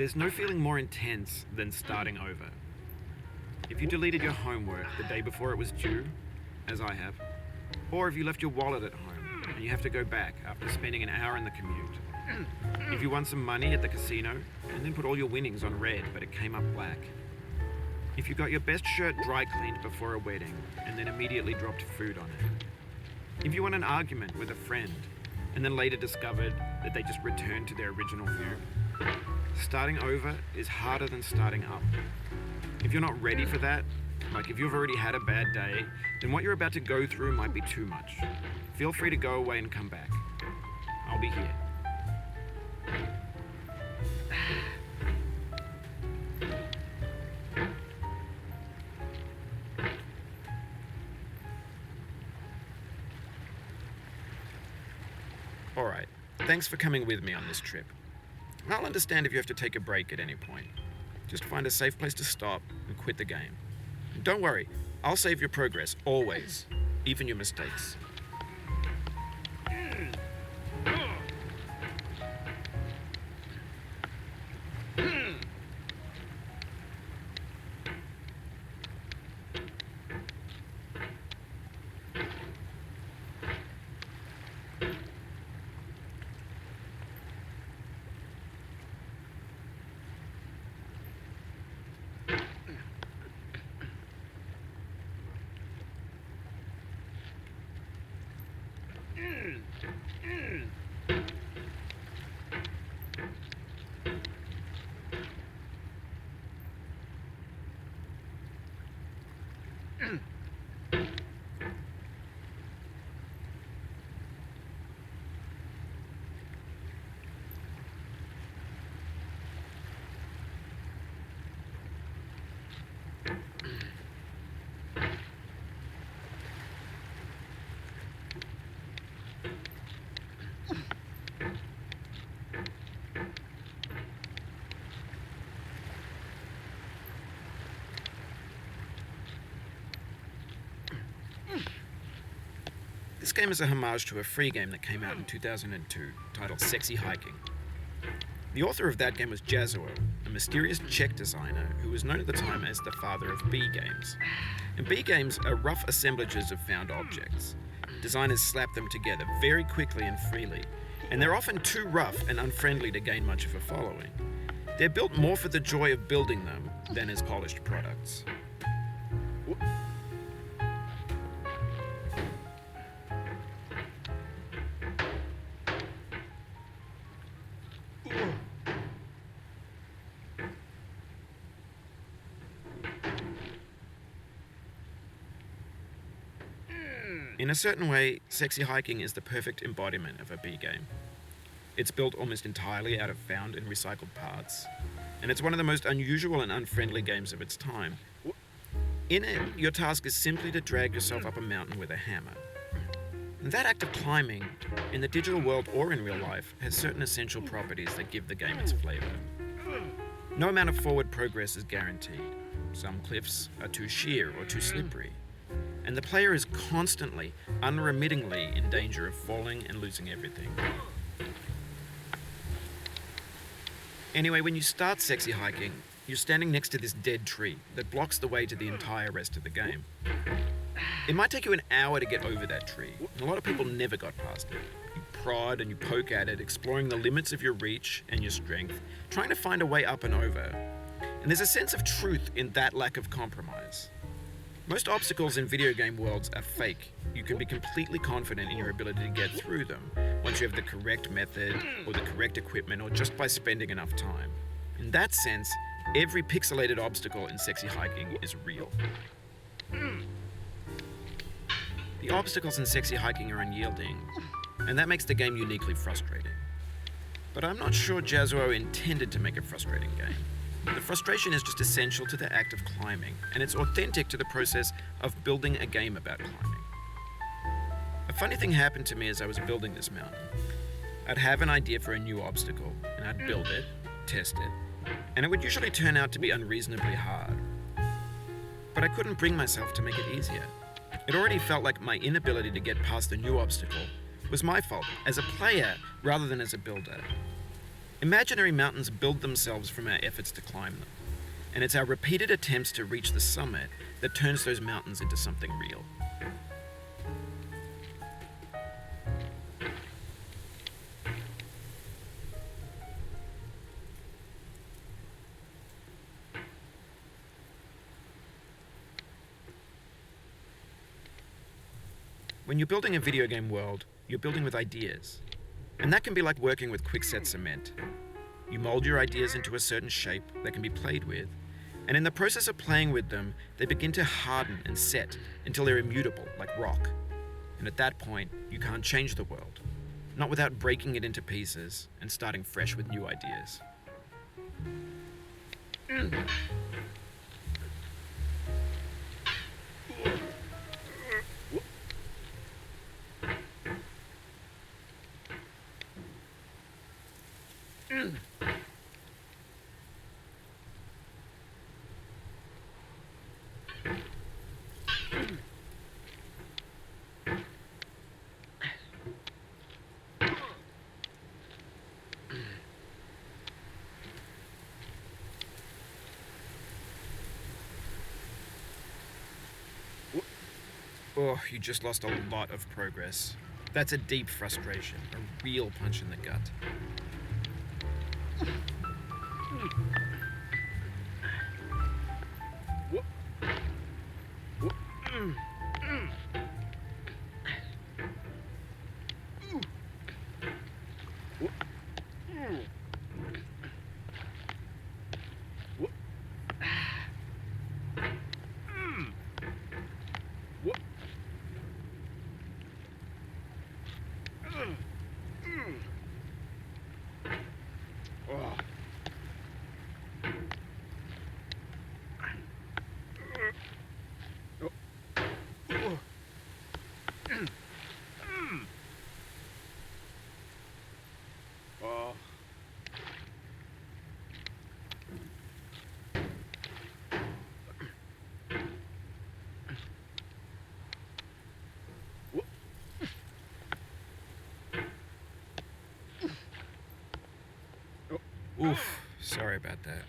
There's no feeling more intense than starting over. If you deleted your homework the day before it was due, as I have, or if you left your wallet at home and you have to go back after spending an hour in the commute. If you won some money at the casino and then put all your winnings on red but it came up black. If you got your best shirt dry cleaned before a wedding and then immediately dropped food on it. If you won an argument with a friend and then later discovered that they just returned to their original view. Starting over is harder than starting up. If you're not ready for that, like if you've already had a bad day, then what you're about to go through might be too much. Feel free to go away and come back. I'll be here. Alright, thanks for coming with me on this trip. I'll understand if you have to take a break at any point. Just find a safe place to stop and quit the game. And don't worry, I'll save your progress, always, even your mistakes. This game is a homage to a free game that came out in 2002 titled Sexy Hiking. The author of that game was Jazuo, a mysterious Czech designer who was known at the time as the father of B games. And B games are rough assemblages of found objects. Designers slap them together very quickly and freely, and they're often too rough and unfriendly to gain much of a following. They're built more for the joy of building them than as polished products. In a certain way, Sexy Hiking is the perfect embodiment of a B game. It's built almost entirely out of found and recycled parts, and it's one of the most unusual and unfriendly games of its time. In it, your task is simply to drag yourself up a mountain with a hammer. And that act of climbing, in the digital world or in real life, has certain essential properties that give the game its flavor. No amount of forward progress is guaranteed. Some cliffs are too sheer or too slippery. And the player is constantly, unremittingly in danger of falling and losing everything. Anyway, when you start Sexy Hiking, you're standing next to this dead tree that blocks the way to the entire rest of the game. It might take you an hour to get over that tree, and a lot of people never got past it. You prod and you poke at it, exploring the limits of your reach and your strength, trying to find a way up and over. And there's a sense of truth in that lack of compromise. Most obstacles in video game worlds are fake. You can be completely confident in your ability to get through them once you have the correct method or the correct equipment or just by spending enough time. In that sense, every pixelated obstacle in Sexy Hiking is real. The obstacles in Sexy Hiking are unyielding, and that makes the game uniquely frustrating. But I'm not sure Jazzuo intended to make a frustrating game. The frustration is just essential to the act of climbing, and it's authentic to the process of building a game about climbing. A funny thing happened to me as I was building this mountain. I'd have an idea for a new obstacle, and I'd build it, test it, and it would usually turn out to be unreasonably hard. But I couldn't bring myself to make it easier. It already felt like my inability to get past the new obstacle was my fault as a player rather than as a builder. Imaginary mountains build themselves from our efforts to climb them, and it's our repeated attempts to reach the summit that turns those mountains into something real. When you're building a video game world, you're building with ideas. And that can be like working with quickset cement. You mold your ideas into a certain shape that can be played with, and in the process of playing with them, they begin to harden and set until they're immutable, like rock. And at that point, you can't change the world, not without breaking it into pieces and starting fresh with new ideas. Oh, you just lost a lot of progress. That's a deep frustration, a real punch in the gut. Oof, sorry about that.